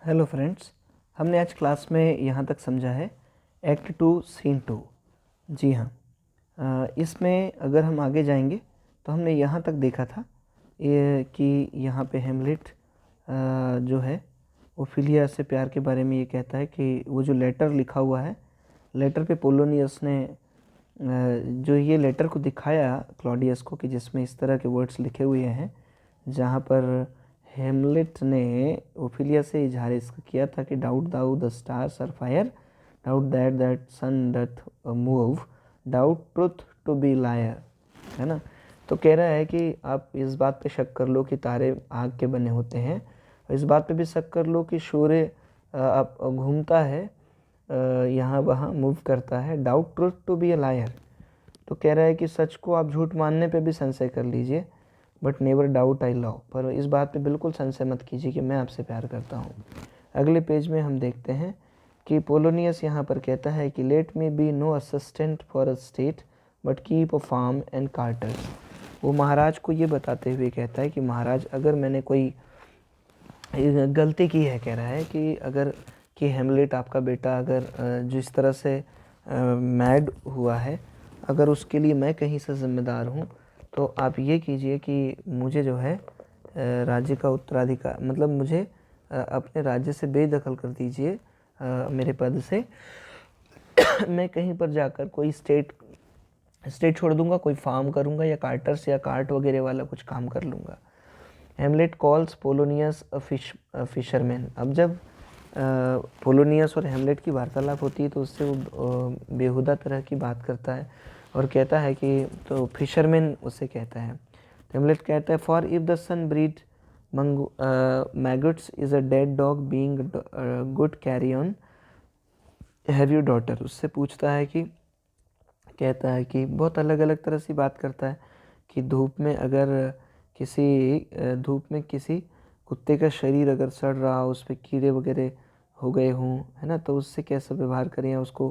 Hello friends, हमने आज class में यहाँ तक समझा है एक्ट 2 सीन 2। जी हाँ, इसमें अगर हम आगे जाएंगे तो हमने यहाँ तक देखा था कि यहाँ पे हेमलेट जो है ओफिलिया से प्यार के बारे में ये कहता है कि वो जो लेटर लिखा हुआ है, लेटर पे पोलोनियस ने जो ये लेटर को दिखाया क्लॉडियस को कि जिसमें इस तरह के वर्ड्स लिखे हुए हैं, जहाँ पर हेमलेट ने ओफिलिया से इजहार इसका किया था कि doubt thou the stars are fire, doubt that sun doth move, doubt truth to be liar, है ना। तो कह रहा है कि आप इस बात पे शक कर लो कि तारे आग के बने होते हैं, और इस बात पे भी शक कर लो कि सूर्य आप घूमता है, यहाँ वहाँ मूव करता है। Doubt truth to be a liar, तो कह रहा है कि सच को आप झूठ मानने पे भी संशय कर लीजिए, but never doubt I love, पर इस बात पे बिल्कुल संशय मत कीजिए कि मैं आपसे प्यार करता हूँ। अगले पेज में हम देखते हैं कि पोलोनियस यहाँ पर कहता है कि let me be no assistant for a state but keep a farm and carters. वो महाराज को ये बताते हुए कहता है कि महाराज, अगर मैंने कोई गलती की है, कह रहा है कि अगर कि हेमलेट आपका बेटा अगर जिस तरह से मैड हुआ है, अगर उसके लिए मैं कहीं से जिम्मेदार हूँ, तो आप ये कीजिए कि मुझे जो है राज्य का उत्तराधिकार, मतलब मुझे अपने राज्य से बेदखल कर दीजिए, मेरे पद से। मैं कहीं पर जाकर कोई स्टेट छोड़ दूंगा, कोई फार्म करूंगा या कार्टर्स या कार्ट वगैरह वाला कुछ काम कर लूँगा। हेमलेट कॉल्स पोलोनियस अ फिशरमैन। अब जब पोलोनियस और हेमलेट की वार्तालाप होती है तो उससे वो बेहुदा तरह की बात करता है और कहता है कि तो फिशरमैन उसे कहता है। हेमलेट कहता है for if the sun breed maggots is a dead dog being good carrion have you daughter. उससे पूछता है कि, कहता है कि बहुत अलग अलग तरह से बात करता है कि धूप में किसी कुत्ते का शरीर अगर सड़ रहा हो, उस पर कीड़े वगैरह हो गए हों, है ना, तो उससे कैसा व्यवहार करें, या उसको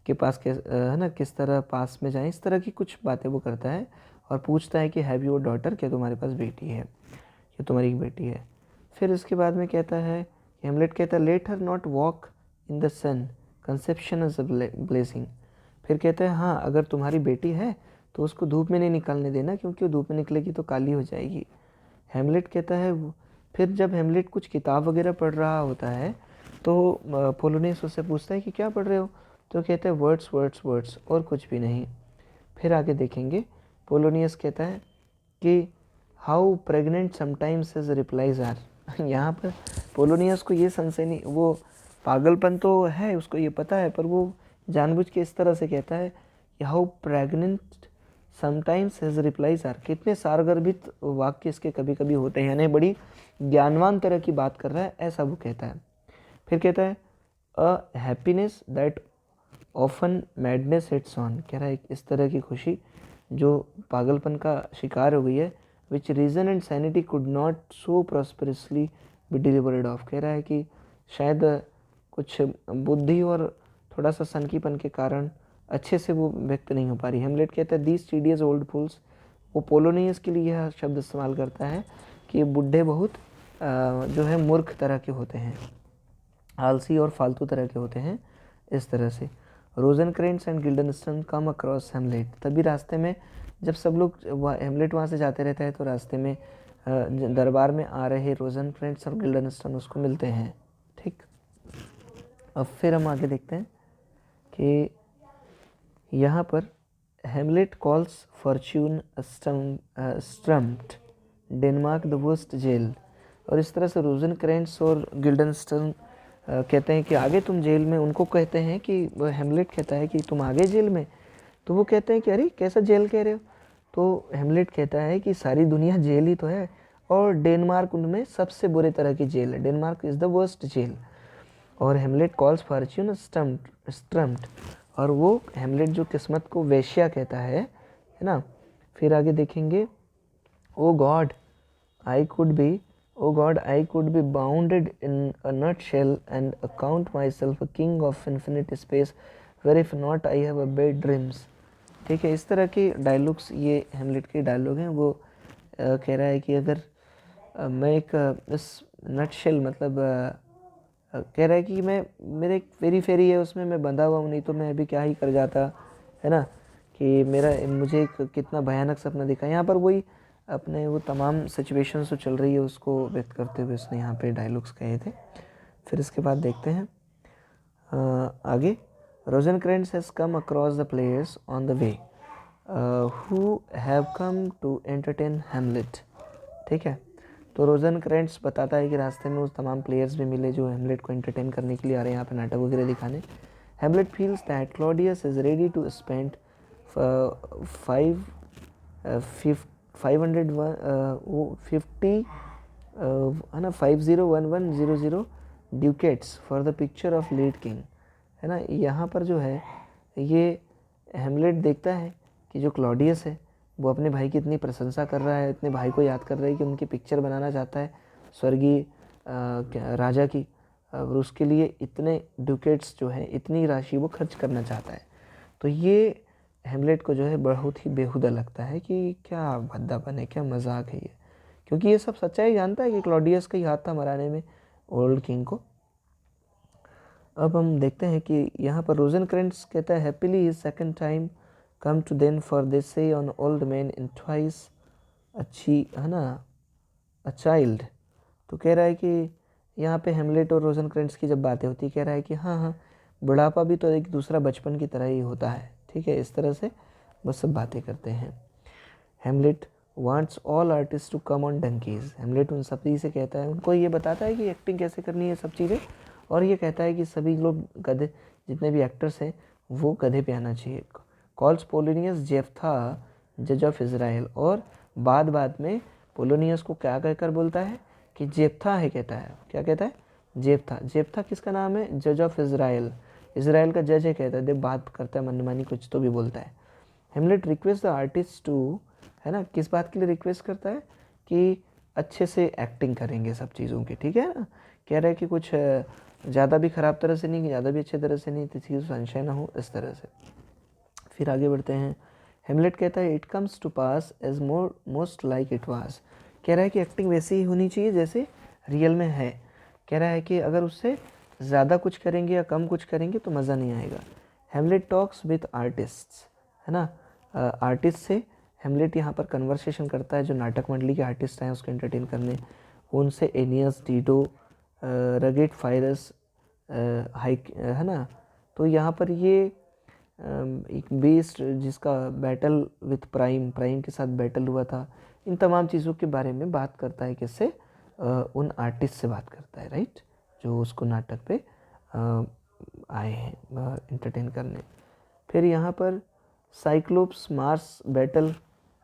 के पास है ना, किस तरह पास में जाएं, इस तरह की कुछ बातें वो करता है। और पूछता है कि हैव यू डॉटर, क्या तुम्हारे पास बेटी है, या तुम्हारी एक बेटी है। फिर इसके बाद में कहता है, हेमलेट कहता है let her not walk in the sun, conception is a blessing. फिर कहता है हाँ, अगर तुम्हारी बेटी है तो उसको धूप में नहीं निकलने देना, क्योंकि वो धूप में निकलेगी तो काली हो जाएगी। हेमलेट कहता है, फिर जब हेमलेट कुछ किताब वगैरह पढ़ रहा होता है तो पोलोनियस उससे पूछता है कि क्या पढ़ रहे हो, तो कहता है वर्ड्स वर्ड्स वर्ड्स, और कुछ भी नहीं। फिर आगे देखेंगे, पोलोनियस कहता है कि how pregnant sometimes his replies are. यहाँ पर पोलोनियस को ये संशय नहीं, वो पागलपन तो है, उसको ये पता है, पर वो जानबूझ के इस तरह से कहता है कि how pregnant sometimes his replies are, कितने सारगर्भित वाक्य इसके कभी कभी होते हैं, यानी बड़ी ज्ञानवान तरह की बात कर रहा है, ऐसा वो कहता है। फिर कहता है अ happiness that often madness hits on, कह रहा है इस तरह की खुशी जो पागलपन का शिकार हो गई है, which reason and sanity could not so prosperously be delivered of. कह रहा है कि शायद कुछ बुद्धि और थोड़ा सा सनकीपन के कारण अच्छे से वो व्यक्त नहीं हो पा रही। हेमलेट कहता है दीज टीडियस ओल्ड फूल्स, वो पोलोनियस के लिए यह शब्द इस्तेमाल करता है कि बूढ़े बहुत जो है मूर्ख तरह के होते हैं, आलसी और फालतू तरह के होते हैं, इस तरह से। रोजनक्रेंट्स एंड गिल्डनस्टन कम अक्रॉस हेमलेट। तभी रास्ते में जब सब लोग हेमलेट वहाँ से जाते रहता है तो रास्ते में दरबार में आ रहे रोजनक्रेंट्स और गिल्डनस्टन उसको मिलते हैं। ठीक, अब फिर हम आगे देखते हैं कि यहाँ पर Hamlet calls fortune strumpet Denmark the worst jail, और इस तरह से रोजनक्रेंट्स और गिल्डनस्टन कहते हैं कि आगे तुम जेल में, उनको कहते हैं कि हेमलेट कहता है कि तुम आगे जेल में, तो वो कहते हैं कि अरे कैसा जेल कह रहे हो, तो हेमलेट कहता है कि सारी दुनिया जेल ही तो है, और डेनमार्क उनमें सबसे बुरे तरह की जेल है, Denmark is the worst jail. और हेमलेट कॉल्स फॉर्च्यून स्ट्रम्प्ड, और वो हेमलेट जो किस्मत को वेश्या कहता है ना। फिर आगे देखेंगे, o god I could be o god I could be bounded in a nutshell and account myself a king of infinite space were if not I have a bad dreams. ठीक है, इस तरह के dialogues ये हेमलेट के dialogue हैं। वो कह रहा है कि अगर मैं एक इस नट शेल, मतलब कह रहा है कि मैं, मेरे एक फेरी फेरी है उसमें मैं बंधा हुआ हूँ, नहीं तो मैं अभी क्या ही कर जाता, है ना, कि मुझे एक कितना भयानक सपना दिखा। यहाँ पर वही अपने वो तमाम सिचुएशंस जो चल रही है उसको व्यक्त करते हुए उसने यहाँ पे डायलॉग्स कहे थे। फिर इसके बाद देखते हैं आगे। Rosencrantz has come across the players on the way who have come to entertain Hamlet. ठीक है, तो रोजेनक्रेंट्स बताता है कि रास्ते में उस तमाम प्लेयर्स भी मिले जो हेमलेट को एंटरटेन करने के लिए आ रहे हैं यहाँ पे नाटक वगैरह दिखाने। Hamlet feels that Claudius is ready to spend 550 है ना 501100 ducats for the picture of lead king, है ना। यहाँ पर जो है ये हेमलेट देखता है कि जो क्लॉडियस है वो अपने भाई की इतनी प्रशंसा कर रहा है, इतने भाई को याद कर रहा है कि उनकी पिक्चर बनाना चाहता है स्वर्गीय राजा की, और उसके लिए इतने ड्यूकेट्स जो है, इतनी राशि वो खर्च करना चाहता है। तो ये हेमलेट को जो है बहुत ही बेहुदा लगता है कि क्या भद्दापन है, क्या मजाक है ये, क्योंकि ये सब सच्चाई जानता है कि क्लॉडियस का ही हाथ था मराने में ओल्ड किंग को। अब हम देखते हैं कि यहाँ पर रोजेनक्रेंट्स कहता है happily his second time come to then for they say on old man in twice अच्छी, है ना, अ चाइल्ड। तो कह रहा है कि यहाँ पे हेमलेट और रोजेनक्रेंट्स की जब बातें होती कह रहा है कि हाँ हाँ बुढ़ापा भी तो एक दूसरा बचपन की तरह ही होता है। ठीक है, इस तरह से वो सब बातें करते हैं। Hamlet wants all artist to come on donkeys. Hamlet उन सभी से कहता है, उनको ये बताता है कि एक्टिंग कैसे करनी है सब चीज़ें, और ये कहता है कि सभी लोग गधे, जितने भी एक्टर्स हैं वो गधे पे आना चाहिए। कॉल्स पोलोनियस जेफ्था जज ऑफ इज़राइल, और बाद में पोलोनियस को क्या कहकर बोलता है कि जेफ्था है, कहता है, क्या कहता है, जेफ्था। जेफ्था किसका नाम है, जज ऑफ इज़राइल, इज़राइल का जज है कहता है, देख बात करता है मनमानी कुछ तो भी बोलता है। हेमलेट रिक्वेस्ट द आर्टिस्ट टू, है ना, किस बात के लिए रिक्वेस्ट करता है कि अच्छे से एक्टिंग करेंगे सब चीज़ों की। ठीक है ना, कह रहा है कि कुछ ज़्यादा भी ख़राब तरह से नहीं, ज़्यादा भी अच्छे तरह से नहीं, किसी की संशय ना हो, इस तरह से। फिर आगे बढ़ते हैं। हेमलेट कहता है it comes to pass as most like it was. कह रहा है कि एक्टिंग वैसी ही होनी चाहिए जैसे रियल में है। कह रहा है कि अगर उससे ज़्यादा कुछ करेंगे या कम कुछ करेंगे तो मज़ा नहीं आएगा। हेमलेट टॉक्स विथ आर्टिस्ट्स, है ना, आर्टिस्ट से हेमलेट यहाँ पर कन्वर्सेशन करता है, जो नाटक मंडली के आर्टिस्ट हैं उसको एंटरटेन करने, उनसे एनियस, डीडो, रगेट फायरस, हाइक, है ना। तो यहाँ पर ये एक बेस्ड जिसका बैटल विथ प्राइम, प्राइम के साथ बैटल हुआ था, इन तमाम चीज़ों के बारे में बात करता है, किससे, उन आर्टिस्ट से बात करता है, राइट, जो उसको नाटक पे आए हैं एंटरटेन करने। फिर यहाँ पर साइक्लोप्स मार्स बैटल, है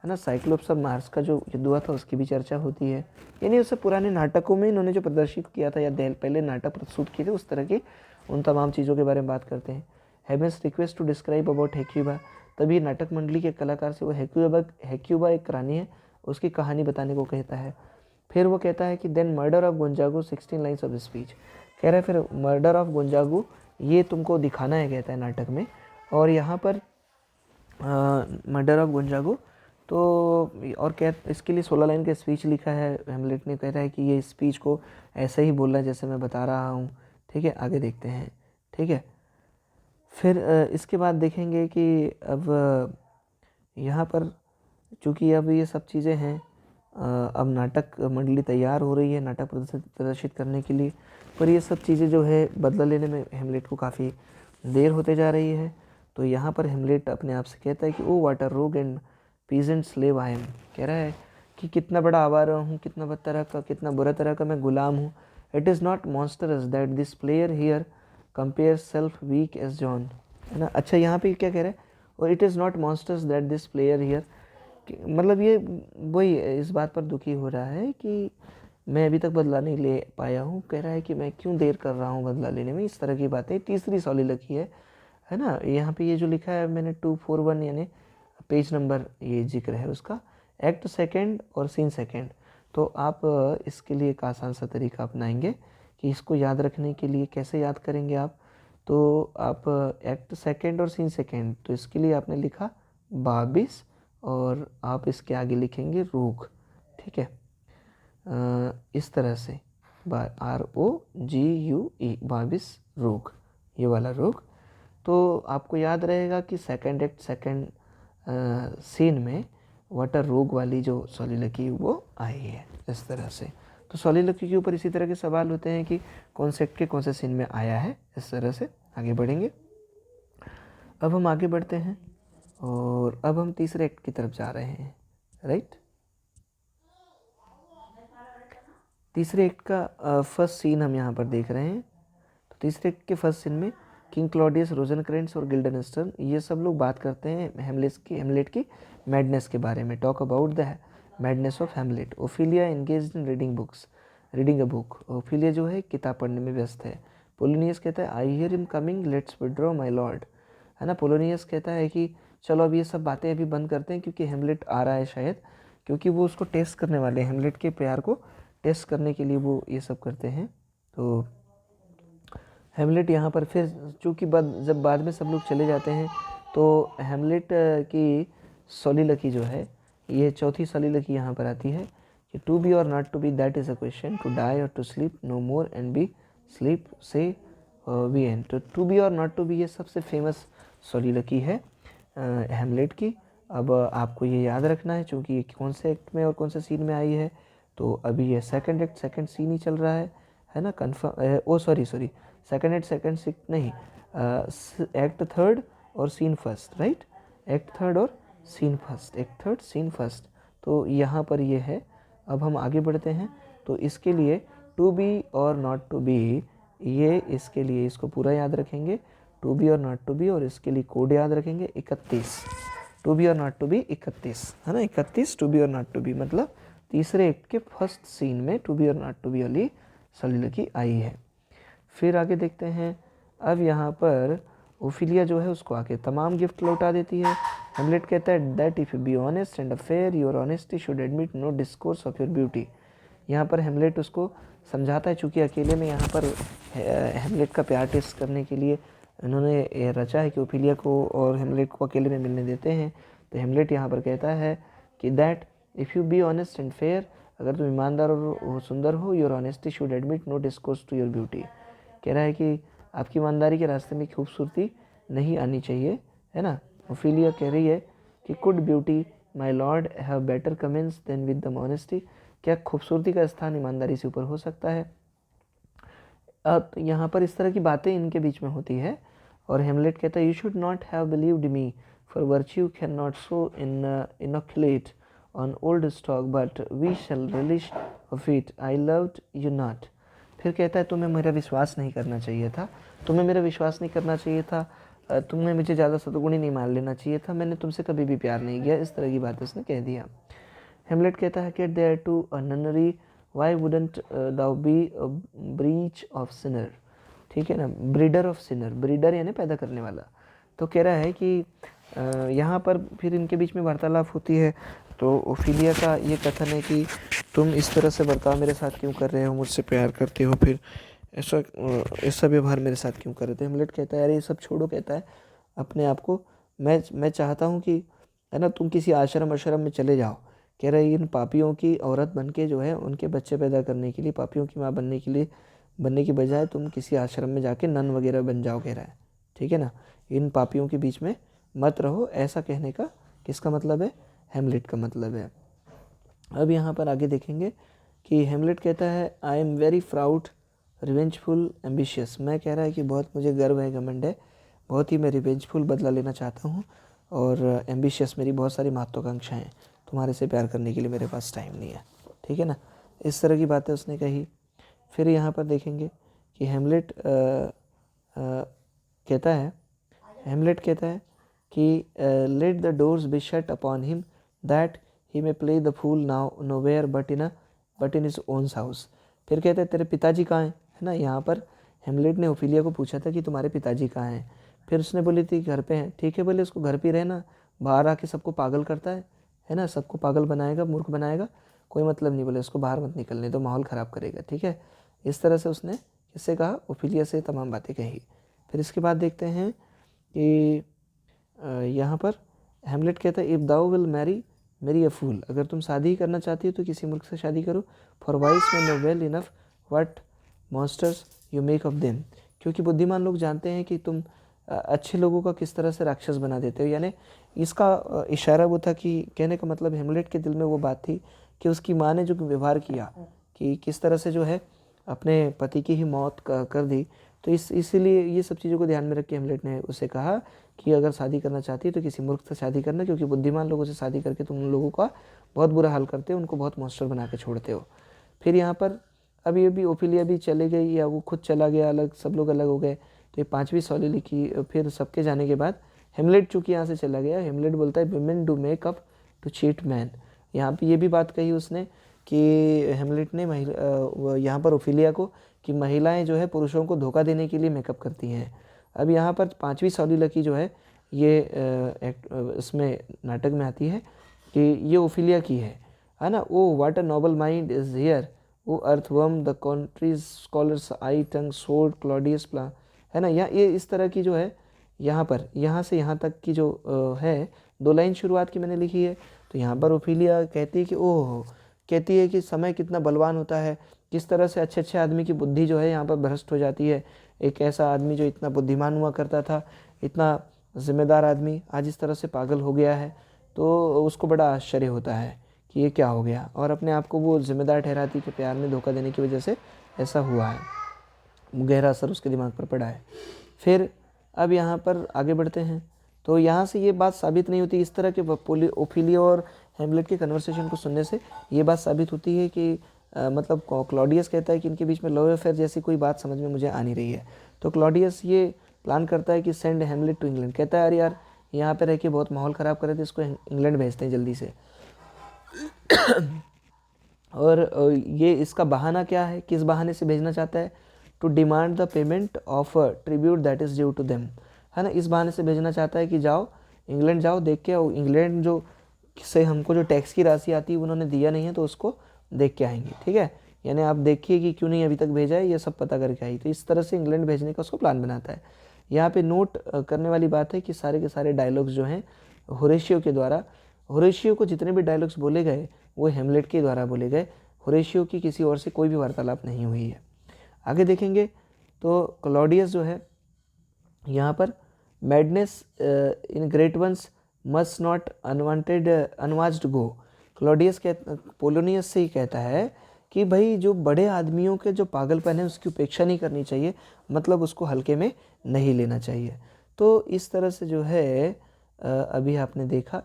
ना, साइक्लोप्स और मार्स का जो युद्ध हुआ था उसकी भी चर्चा होती है। यानी उससे पुराने नाटकों में इन्होंने जो प्रदर्शित किया था या पहले नाटक प्रस्तुत किए थे उस तरह की उन तमाम चीज़ों के बारे में बात करते हैं। हेमेस रिक्वेस्ट टू डिस्क्राइब अबाउट हेक्यूबा, तभी नाटक मंडली के कलाकार से वो हेक्यूबा एक रानी है उसकी कहानी बताने को कहता है। फिर वो कहता है कि then murder of Gonzago 16 lines of speech. कह रहा है फिर मर्डर ऑफ गोंजागू ये तुमको दिखाना है, कहता है नाटक में। और यहाँ पर मर्डर ऑफ गोंजागू तो, और कह इसके लिए 16 लाइन का स्पीच लिखा है हेमलेट ने। कहता है कि ये स्पीच को ऐसे ही बोलना है जैसे मैं बता रहा हूँ। ठीक है, आगे देखते हैं। ठीक है, फिर इसके बाद देखेंगे कि अब यहाँ पर चूँकि अब ये सब चीज़ें हैं, अब नाटक मंडली तैयार हो रही है नाटक प्रदर्शित करने के लिए, पर ये सब चीज़ें जो है बदला लेने में हेमलेट को काफ़ी देर होते जा रही है। तो यहाँ पर हेमलेट अपने आप से कहता है कि ओ वाटर रोग and peasant slave I am. कह रहा है कि कितना बड़ा आवारा हूँ, कितना बुरा तरह का मैं गुलाम हूँ। It is not monstrous that this player here compare self weak as John, है ना। अच्छा, यहाँ पे क्या कह रहा है, और it is not monsters that this player here, मतलब ये वही इस बात पर दुखी हो रहा है कि मैं अभी तक बदला नहीं ले पाया हूँ। कह रहा है कि मैं क्यों देर कर रहा हूँ बदला लेने में, इस तरह की बातें तीसरी सॉली लिखी है ना। यहाँ पे ये जो लिखा है मैंने 241 यानी पेज नंबर ये जिक्र है उसका, एक्ट सेकंड और सीन सेकंड। तो आप इसके लिए एक आसान सा तरीका अपनाएंगे कि इसको याद रखने के लिए कैसे याद करेंगे आप, तो आप एक्ट सेकंड और सीन सेकंड, तो इसके लिए आपने लिखा 22 और आप इसके आगे लिखेंगे रूख। ठीक है, इस तरह से ROGUE, बाबिस रोग, ये वाला रोग। तो आपको याद रहेगा कि सेकंड एक्ट सेकंड सीन में वाटर रोग वाली जो सोलिलोक्वी वो आई है इस तरह से। तो सोलिलोक्वी के ऊपर इसी तरह के सवाल होते हैं कि कौन से एक्ट के कौन से सीन में आया है, इस तरह से आगे बढ़ेंगे। अब हम आगे बढ़ते हैं और अब हम तीसरे एक्ट की तरफ जा रहे हैं, राइट। तीसरे एक्ट का फर्स्ट सीन हम यहाँ पर देख रहे हैं। तो तीसरे एक्ट के फर्स्ट सीन में किंग क्लॉडियस, रोजेनक्रेंट्स और गिल्डनस्टर्न ये सब लोग बात करते हैं हेमलेट की मैडनेस के बारे में। Talk about the madness of Hamlet. Ophelia engaged in reading a book. Ophelia जो है किताब पढ़ने में व्यस्त है। पोलोनियस कहता है I hear him coming, let's withdraw my Lord, है ना। पोलोनियस कहता है कि चलो अब ये सब बातें अभी बंद करते हैं क्योंकि हेमलेट आ रहा है शायद, क्योंकि वो उसको टेस्ट करने वाले हैं, हेमलेट के प्यार को टेस्ट करने के लिए वो ये सब करते हैं। तो हेमलेट यहाँ पर फिर चूँकि जब बाद में सब लोग चले जाते हैं तो हेमलेट की सोलिलोक्वी जो है, ये चौथी सोलिलोक्वी यहाँ पर आती है कि टू बी और not to be that is a question, to die और to sleep no more and be sleep say we end. तो टू बी और नॉट टू बी ये सबसे फेमस सोलिलोक्वी है हेमलेट की। अब आपको ये याद रखना है चूँकि ये कौन से एक्ट में और कौन से सीन में आई है। तो अभी ये सेकंड एक्ट सेकंड सीन ही चल रहा है ना, confirm. O sorry second act second scene नहीं, एक्ट थर्ड और scene first, right. Act third और scene first, act third scene first. तो यहाँ पर ये है। अब हम आगे बढ़ते हैं। तो इसके लिए टू बी और नॉट टू बी, ये इसके लिए इसको पूरा याद रखेंगे, टू बी और नॉट टू बी, और इसके लिए कोड याद रखेंगे 31। टू बी और नॉट टू बी 31 है ना, 31 टू बी और नॉट टू बी, मतलब तीसरे एक्ट के फर्स्ट सीन में टू बी और नॉट टू बी वाली सोलिलोक्वी आई है। फिर आगे देखते हैं। अब यहाँ पर ओफिलिया जो है उसको आके तमाम गिफ्ट लौटा देती है। हेमलेट कहता है that if you be honest and a fair your honesty should admit no discourse of your beauty. यहाँ पर हेमलेट उसको समझाता है, चूँकि अकेले में यहाँ पर हेमलेट का प्यार टेस्ट करने के लिए उन्होंने रचा है कि ओफिलिया को और हेमलेट को अकेले में मिलने देते हैं। तो हेमलेट यहाँ पर कहता है कि that if you be honest and fair, अगर तुम ईमानदार और सुंदर हो, your honesty should admit no discourse to your beauty. कह रहा है कि आपकी ईमानदारी के रास्ते में खूबसूरती नहीं आनी चाहिए, है ना। ओफिलिया कह रही है कि could beauty my lord have better comments than with the honesty. क्या खूबसूरती का स्थान ईमानदारी से ऊपर हो सकता है। अब यहाँ पर इस तरह की बातें इनके बीच में होती है और हेमलेट कहता है you should not have believed me for virtue can not so inoculate on old stock but we shall relish of it, I loved you not. फिर कहता है तुम्हें मेरा विश्वास नहीं करना चाहिए था, तुम्हें मेरा विश्वास नहीं करना चाहिए था, तुमने मुझे ज़्यादा सतगुणी नहीं मान लेना चाहिए था, मैंने तुमसे कभी भी प्यार नहीं किया, इस तरह की बात उसने कह दिया। हेमलेट कहता है get there to a nunnery why wouldn't thou be a breach of sinner. ठीक है ना, ब्रीडर ऑफ सिनर, ब्रीडर यानी पैदा करने वाला। तो कह रहा है कि यहाँ पर फिर इनके बीच में वार्तालाप होती है। तो ओफिलिया का ये कथन है कि तुम इस तरह से बर्ताव मेरे साथ क्यों कर रहे हो, मुझसे प्यार करते हो, फिर ऐसा व्यवहार मेरे साथ क्यों कर रहे थे। हेमलेट कहता है अरे ये सब छोड़ो, कहता है अपने आप को, मैं चाहता हूँ कि है ना तुम किसी आश्रम में चले जाओ। कह रहा है इन पापियों की औरत बन के जो है उनके बच्चे पैदा करने के लिए, पापियों की माँ बनने की बजाय तुम किसी आश्रम में जाके नन वगैरह बन जाओ, कह रहा है। ठीक है ना, इन पापियों के बीच में मत रहो, ऐसा कहने का किसका मतलब है, हेमलेट का मतलब है। अब यहाँ पर आगे देखेंगे कि हेमलेट कहता है I am very proud revengeful ambitious. मैं कह रहा है कि बहुत मुझे गर्व है, घमंड है, बहुत ही मैं रिवेंजफुल बदला लेना चाहता हूँ, और एम्बिशियस मेरी बहुत सारी महत्वाकांक्षाएँ हैं, तुम्हारे से प्यार करने के लिए मेरे पास टाइम नहीं है। ठीक है ना, इस तरह की बातें उसने कही। फिर यहाँ पर देखेंगे कि हेमलेट कहता है कि let the doors be shut upon him that he may play the fool now nowhere but in his own house. फिर कहते हैं तेरे पिताजी कहाँ हैं, है ना। यहाँ पर हेमलेट ने ओफिलिया को पूछा था कि तुम्हारे पिताजी कहाँ हैं। फिर उसने बोली थी घर पे हैं। ठीक है, बोले उसको घर पे रहना, बाहर आके सबको पागल करता है ना, सबको पागल बनाएगा, मूर्ख बनाएगा, कोई मतलब नहीं, बोले उसको बाहर मत निकलने दो, माहौल ख़राब करेगा। ठीक है, इस तरह से उसने किससे कहा, ओफिलिया से तमाम बातें कही। फिर इसके बाद देखते हैं कि यहाँ पर हेमलेट कहता है if thou will marry a fool, अगर तुम शादी करना चाहती हो तो किसी मूर्ख से शादी करो, for wise man know well enough what monsters you make of them, क्योंकि बुद्धिमान लोग जानते हैं कि तुम अच्छे लोगों का किस तरह से राक्षस बना देते हो। यानी इसका इशारा वो था कि कहने का मतलब हेमलेट के दिल में वो बात थी कि उसकी माँ ने जो व्यवहार किया कि किस तरह से जो है अपने पति की ही मौत कर दी, तो इसीलिए ये सब चीज़ों को ध्यान में रख के हेमलेट ने उसे कहा कि अगर शादी करना चाहती है तो किसी मूर्ख से शादी करना, क्योंकि बुद्धिमान लोगों से शादी करके तुम उन लोगों का बहुत बुरा हाल करते हो, उनको बहुत मॉन्स्टर बना के छोड़ते हो। फिर यहाँ पर अभी ओफिलिया भी चले गई या वो खुद चला गया अलग, सब लोग अलग हो गए। तो ये 5वीं सॉली लिखी। फिर सबके जाने के बाद हेमलेट चूँकि यहाँ से चला गया, हेमलेट बोलता है women do make up to cheat man. यहाँ पे ये भी बात कही उसने कि हेमलेट ने यहाँ पर ओफिलिया को कि महिलाएं जो है पुरुषों को धोखा देने के लिए मेकअप करती हैं। अब यहाँ पर 5वीं सॉली लकी जो है ये इसमें नाटक में आती है कि ये ओफिलिया की है ना। Oh what a noble mind is here, oh earthworm the countries scholars eye tongue sword Claudius प्ला, है ना। ये इस तरह की जो है यहाँ पर यहाँ से यहाँ तक की जो है 2 लाइन शुरुआत की मैंने लिखी है। तो यहाँ पर ओफिलिया कहती है कि ओह, कहती है कि समय कितना बलवान होता है, किस तरह से अच्छे अच्छे आदमी की बुद्धि जो है यहाँ पर भ्रष्ट हो जाती है। एक ऐसा आदमी जो इतना बुद्धिमान हुआ करता था, इतना जिम्मेदार आदमी, आज इस तरह से पागल हो गया है। तो उसको बड़ा आश्चर्य होता है कि ये क्या हो गया, और अपने आप को वो जिम्मेदार ठहराती कि प्यार में धोखा देने की वजह से ऐसा हुआ है, गहरा असर उसके दिमाग पर पड़ा है। फिर अब यहाँ पर आगे बढ़ते हैं। तो यहाँ से ये बात साबित नहीं होती, इस तरह के ओफिलिया और हेमलेट के कन्वर्सेशन को सुनने से ये बात साबित होती है कि मतलब क्लॉडियस कहता है कि इनके बीच में लव अफेयर जैसी कोई बात समझ में मुझे आ नहीं रही है। तो क्लॉडियस ये प्लान करता है कि सेंड हेमलेट टू इंग्लैंड। कहता है अरे यार यहाँ पे रह के बहुत माहौल ख़राब कर रहे थे, इसको इंग्लैंड भेजते हैं जल्दी से। और ये इसका बहाना क्या है, किस बहाने से भेजना चाहता है, to demand the payment of tribute that is due to them, है ना। इस बहाने से भेजना चाहता है कि जाओ इंग्लैंड जाओ, देख के आओ इंग्लैंड जो से हमको जो टैक्स की राशि आती है उन्होंने दिया नहीं है, तो उसको देख के आएंगे, ठीक है। यानी आप देखिए कि क्यों नहीं अभी तक भेजा है, ये सब पता करके आई। तो इस तरह से इंग्लैंड भेजने का उसको प्लान बनाता है। यहाँ पे नोट करने वाली बात है कि सारे के सारे डायलॉग्स जो हैं होरेशियो के द्वारा, होरेशियो को जितने भी डायलॉग्स बोले गए वो हेमलेट के द्वारा बोले गए, होरेशियो की किसी और से कोई भी वार्तालाप नहीं हुई है। आगे देखेंगे तो क्लॉडियस जो है यहाँ पर madness in great ones must not unwanted unwatched go. Claudius Polonius से ही कहता है कि भाई जो बड़े आदमियों के जो पागलपन है उसकी उपेक्षा नहीं करनी चाहिए, मतलब उसको हल्के में नहीं लेना चाहिए। तो इस तरह से जो है अभी आपने देखा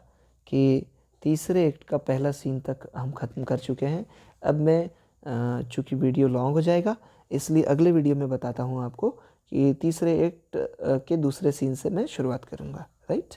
कि तीसरे एक्ट का पहला सीन तक हम ख़त्म कर चुके हैं। अब मैं चूँकि वीडियो लॉन्ग हो जाएगा इसलिए अगले वीडियो में बताता हूँ आपको कि तीसरे एक्ट के दूसरे सीन से मैं शुरुआत करूँगा, राइट।